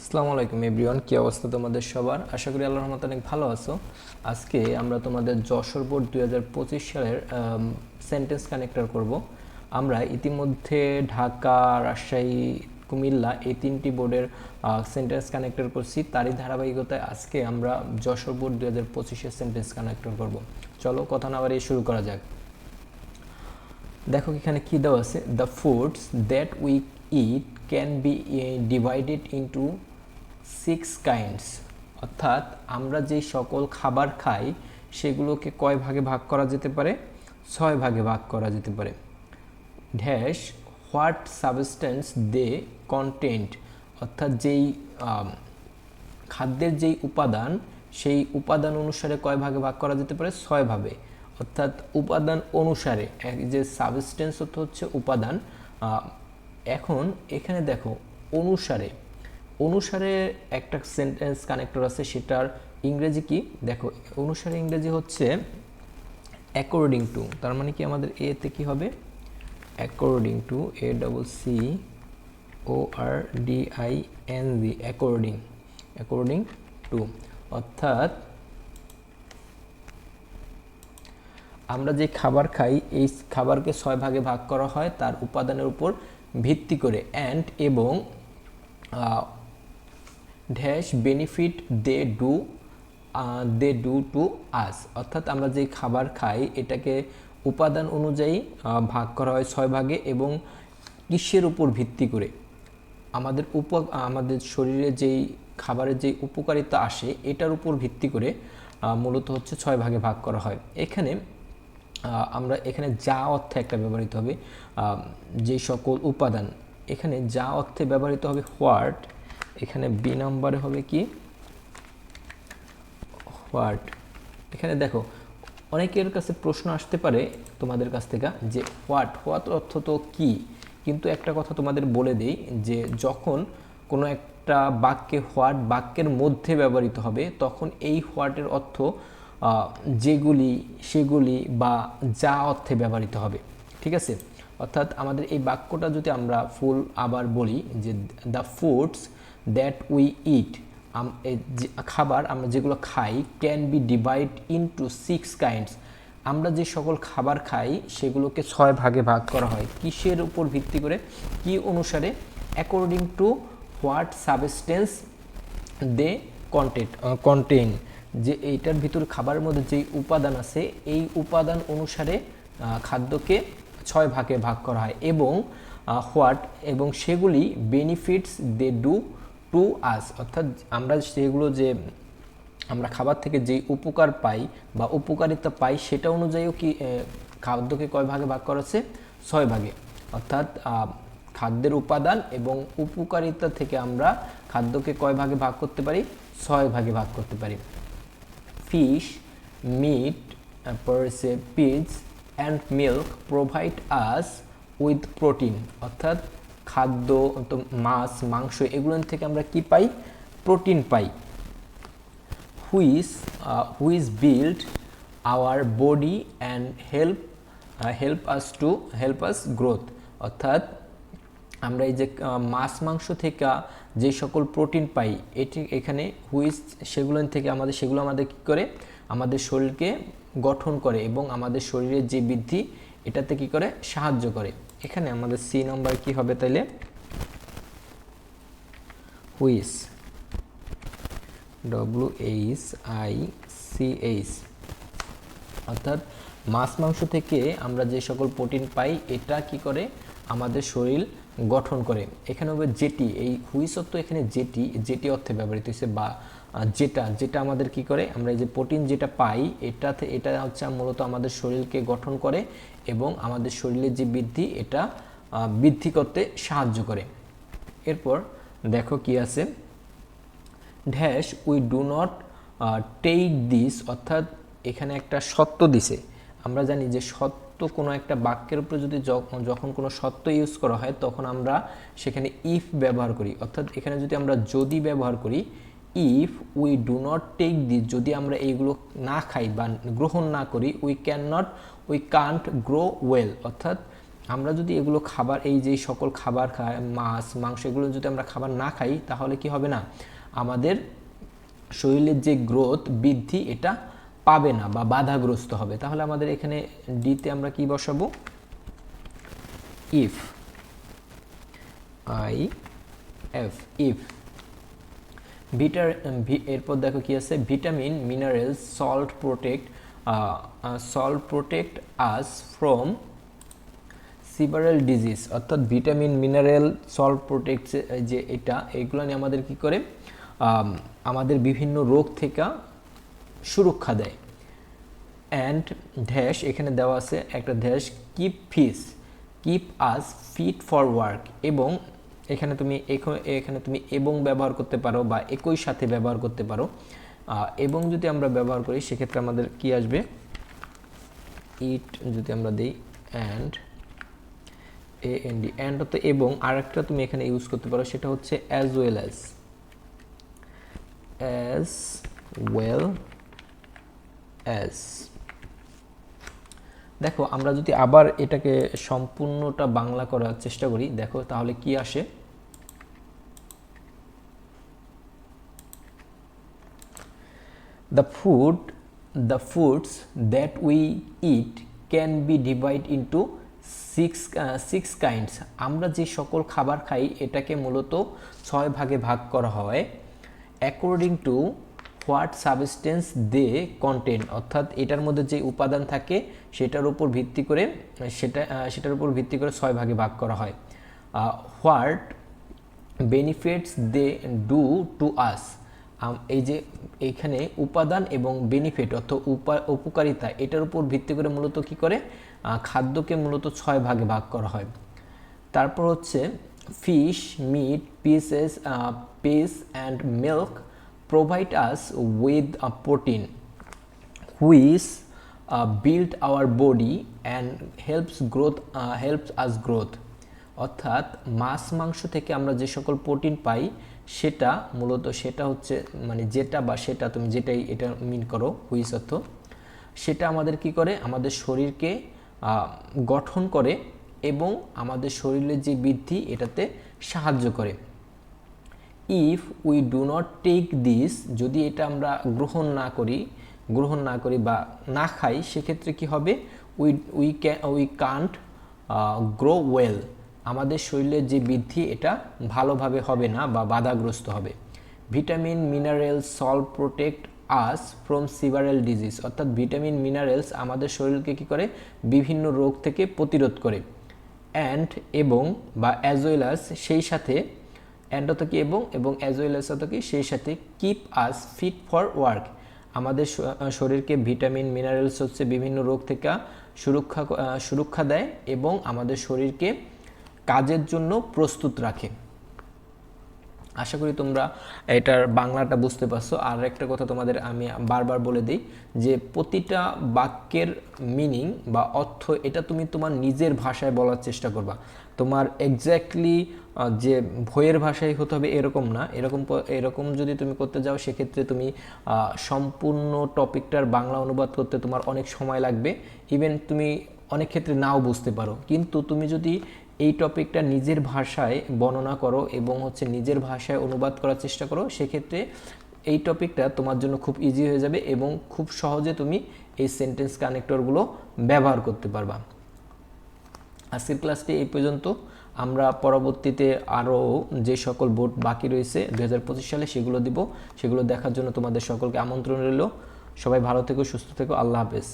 আসসালামু আলাইকুম এভরিওয়ান, কি অবস্থা তোমাদের সবার? আশা করি আল্লাহর রহমতে অনেক ভালো আছো। আজকে আমরা তোমাদের যশোর বোর্ড 2025 সালের সেন্টেন্স কানেক্টর করব। আমরা ইতিমধ্যে ঢাকা, রাজশাহী, কুমিল্লা এই তিনটি বোর্ডের সেন্টেন্স কানেক্টর করছি। তারই ধারাবাহিকতায় আজকে আমরা যশোর বোর্ড 2025-এর সেন্টেন্স কানেক্টর করব। চলো কথা না বাড়িয়ে শুরু করা যাক। দেখো এখানে কি দেওয়া আছে, the foods that we it can be divided into 6 kinds. অর্থাৎ আমরা যে সকল খাবার খাই সেগুলোকে কয় ভাগে ভাগ করা যেতে পারে? 6 ভাগে ভাগ করা যেতে পারে। Dash what substance they content, অর্থাৎ যেই খাদ্যের যেই উপাদান সেই উপাদান অনুসারে কয় ভাগে ভাগ করা যেতে পারে? 6 ভাবে। অর্থাৎ উপাদান অনুসারে, যে সাবস্টেন্স অর্থ হচ্ছে উপাদান। এখন এখানে দেখো অনুসারে, অনুসারে একটা সেন্টেন্স কানেক্টর আছে, সেটার ইংরেজি কি দেখো। অনুসারে ইংরেজি হচ্ছে অ্যাকর্ডিং টু। তার মানে কি আমাদের এতে কি হবে? According to, ACCORDING, according, according to. অর্থাৎ আমরা যে খাবার খাই এই খাবারকে 6 ভাগে ভাগ করা হয় তার উপাদানের উপর ভিত্তি করে। অ্যান্ড এবং dash benefit they do to us, অর্থাৎ আমরা যে খাবার খাই এটাকে উপাদান অনুযায়ী ভাগ করা হয় 6 ভাগে এবং কিসের উপর ভিত্তি করে? আমাদের শরীরে যেই খাবারের যেই উপকারিতা আসে এটার উপর ভিত্তি করে মূলত হচ্ছে 6 ভাগে ভাগ করা হয়। এখানে আমরা এখানে যা অর্থে একটা ব্যবহৃত হবে, যে সকল উপাদান, এখানে যা অর্থে ব্যবহৃত হবে হোয়াট। এখানে বি নম্বরে হবে কি হোয়াট। এখানে দেখো অনেকের কাছে প্রশ্ন আসতে পারে তোমাদের কাছ থেকে যে হোয়াট, হোয়াট অর্থ তো কি, কিন্তু একটা কথা তোমাদের বলে দেই যে যখন কোনো একটা বাক্যে হোয়াট বাক্যের মধ্যে ব্যবহৃত হবে তখন এই হোয়াটের অর্থ যেগুলি, সেগুলি বা যা অর্থে ব্যবহৃত হবে। ঠিক আছে? অর্থাৎ আমাদের এই বাক্যটা যদি আমরা ফুল আবার বলি যে the foods that we eat, খাবার আমরা যেগুলো খাই, can be divide into 6 kinds. আমরা যে সকল খাবার খাই সেগুলোকে 6 ভাগে ভাগ করা হয় কিসের উপর ভিত্তি করে, কি অনুসারে? According to what substance they contain, যে এইটার ভিতর খাবারের মধ্যে যেই উপাদান আছে এই উপাদান অনুসারে খাদ্যকে 6 ভাগে ভাগ করা হয়। এবং হোয়াট, এবং সেগুলি benefits they do to us, অর্থাৎ আমরা সেগুলো যে আমরা খাবার থেকে যেই উপকার পাই বা উপকারিতা পাই সেটা অনুযায়ীও কি খাদ্যকে কয় ভাগে ভাগ করা আছে? 6 ভাগে। অর্থাৎ খাদ্যের উপাদান এবং উপকারিতা থেকে আমরা খাদ্যকে কয় ভাগে ভাগ করতে পারি? 6 ভাগে ভাগ করতে পারি। Fish, meat, pigs and milk provide us with protein, অর্থাৎ খাদ্য, মাছ, মাংস এগুলো থেকে আমরা কি পাই? প্রোটিন পাই। Which build our body and help us growth, অর্থাৎ আমরা এই যে মাছ মাংস থেকে যে সকল প্রোটিন পাই এটি এখানে হুইচ, সেগুলো থেকে সেগুলো আমাদের কী করে? আমাদের শরীরকে গঠন করে এবং আমাদের শরীরের যে বৃদ্ধি এটাতে কী করে? সাহায্য করে। এখানে আমাদের সি নাম্বার কি হবে তাইলে? হুইচ, WHICH, অর্থাৎ মাছ মাংস থেকে আমরা যে সকল প্রোটিন পাই এটা কি করে? আমাদের শরীর গঠন করে। এখানে হবে যেটি, এই হুইচ অর্থ এখানে যেটি অর্থে ব্যবহৃত হয়েছে, বা যেটা আমাদের কি করে? আমরা এই যে প্রোটিন যেটা পাই এটা হচ্ছে মূলত আমাদের শরীরকে গঠন করে এবং আমাদের শরীরের যে বৃদ্ধি এটা বৃদ্ধি করতে সাহায্য করে। এরপর দেখো কি আছে, dash we do not take this, অর্থাৎ এখানে একটা সত্য দিছে। আমরা জানি যে সত্য কোনো একটা বাক্যের উপরে যদি যখন কোনো সত্য ইউজ করা হয় তখন আমরা সেখানে ইফ ব্যবহার করি। অর্থাৎ এখানে যদি আমরা যদি ব্যবহার করি, if we do not take this, যদি আমরা এইগুলো না খাই বা গ্রহণ না করি, উই কান্ট গ্রো ওয়েল, অর্থাৎ আমরা যদি এগুলো খাবার, এই যে সকল খাবার খাই, মাছ মাংস, এগুলো যদি আমরা খাবার না খাই তাহলে কি হবে না, আমাদের শরীরের যে গ্রোথ বৃদ্ধি এটা পাবে না বা বাধাগ্রস্ত হবে। তাহলে আমাদের এখানে ডিতে আমরা কি বসাবো, ইফ, ইফ এরপর দেখো কি আছে, vitamin minerals salt protect us from সিভারাল disease, অর্থাৎ ভিটামিন মিনারেল সল্ট প্রোটেক্ট যে এটা, এইগুলো নিয়ে আমাদের কি করে, আমাদের বিভিন্ন রোগ থেকে সুরক্ষা দেয়। অ্যান্ড ড্যাশ, এখানে দেওয়া আছে একটা dash, keep us fit for work, এবং এখানে তুমি এবং ব্যবহার করতে পারো বা একই সাথে ব্যবহার করতে পারো। এবং যদি আমরা ব্যবহার করি সেক্ষেত্রে আমাদের কি আসবে, ইট যদি আমরা দিই অ্যান্ড অ্যান্ড তো, এবং আরেকটা তুমি এখানে ইউজ করতে পারো, সেটা হচ্ছে অ্যাজ ওয়েল অ্যাজ। দেখো আমরা যদি আবার এটাকে সম্পূর্ণটা বাংলা করার চেষ্টা করি, দেখো তাহলে কি আসে, the foods that we eat can be divided into six kinds. আমরা যে সকল খাবার খাই এটাকে মূলত 6 ভাগে ভাগ করা হয়, according to what substance they contain, অর্থাৎ এটার মধ্যে যে উপাদান থাকে সেটার উপর ভিত্তি করে সেটার উপর ভিত্তি করে 6 ভাগে ভাগ করা হয়। What benefits they do to us, এই যে এইখানে উপাদান এবং বেনিফিট অর্থাৎ উপকারিতা, এটার উপর ভিত্তি করে মূলত কি করে, খাদ্যকে মূলত 6 ভাগে ভাগ করা হয়। তারপর হচ্ছে fish, meat, peas and milk provide us with a protein which build our body and helps us growth, অর্থাৎ মাছ মাংস থেকে আমরা যে সকল প্রোটিন পাই সেটা মূলত সেটা হচ্ছে মানে যেটা বা সেটা তুমি যেটাই এটা মিন করো হুইচ অর্থ, সেটা আমাদের কি করে, আমাদের শরীরকে গঠন করে এবং আমাদের শরীরের যে বৃদ্ধি এটাতে সাহায্য করে। If we do not take this, যদি এটা আমরা গ্রহণ না করি বা না খাই সেক্ষেত্রে কি হবে, উই কান্ট গ্রো ওয়েল, আমাদের শরীরের যে বৃদ্ধি এটা ভালোভাবে হবে না বা বাধাগ্রস্ত হবে। Vitamin mineral salt protect us from সিভারাল disease, অর্থাৎ ভিটামিন মিনারেলস আমাদের শরীরকে কি করে, বিভিন্ন রোগ থেকে প্রতিরোধ করে। অ্যান্ড এবং বা অ্যাজ ওয়েল অ্যাজ, সেই সাথে, অ্যান্ড অত কি এবং অ্যাজ ওয়েল অ্যাজ অত কি সেই সাথে, keep us fit for work, আমাদের শরীরকে ভিটামিন মিনারেলস হচ্ছে বিভিন্ন রোগ থেকে সুরক্ষা দেয় এবং আমাদের শরীরকে কাজের জন্য প্রস্তুত রাখে। আশা করি তোমরা এটার বাংলাটা বুঝতে পারছো। আর একটা কথা তোমাদের আমি বারবার বলে দিই যে প্রতিটা বাক্যের মিনিং বা অর্থ এটা তুমি তোমার নিজের ভাষায় বলার চেষ্টা করবা। তোমার এক্স্যাক্টলি যে বইয়ের ভাষায় হতে হবে এরকম না, এরকম যদি তুমি করতে যাও সেক্ষেত্রে তুমি সম্পূর্ণ টপিকটার বাংলা অনুবাদ করতে তোমার অনেক সময় লাগবে, ইভেন তুমি অনেক ক্ষেত্রে নাও বুঝতে পারো। কিন্তু তুমি যদি এই টপিকটা নিজের ভাষায় বর্ণনা করো এবং হচ্ছে নিজের ভাষায় অনুবাদ করার চেষ্টা করো, সেক্ষেত্রে এই টপিকটা তোমার জন্য খুব ইজি হয়ে যাবে এবং খুব সহজে তুমি এই সেন্টেন্স কানেক্টরগুলো ব্যবহার করতে পারবা। আজকের ক্লাসটি এই পর্যন্ত। আমরা পরবর্তীতে আরও যে সকল বোর্ড বাকি রয়েছে 2025 সালে সেগুলো দিব, সেগুলো দেখার জন্য তোমাদের সকলকে আমন্ত্রণ রইল। সবাই ভালো থেকো, সুস্থ থেকো, আল্লাহ হাফেজ।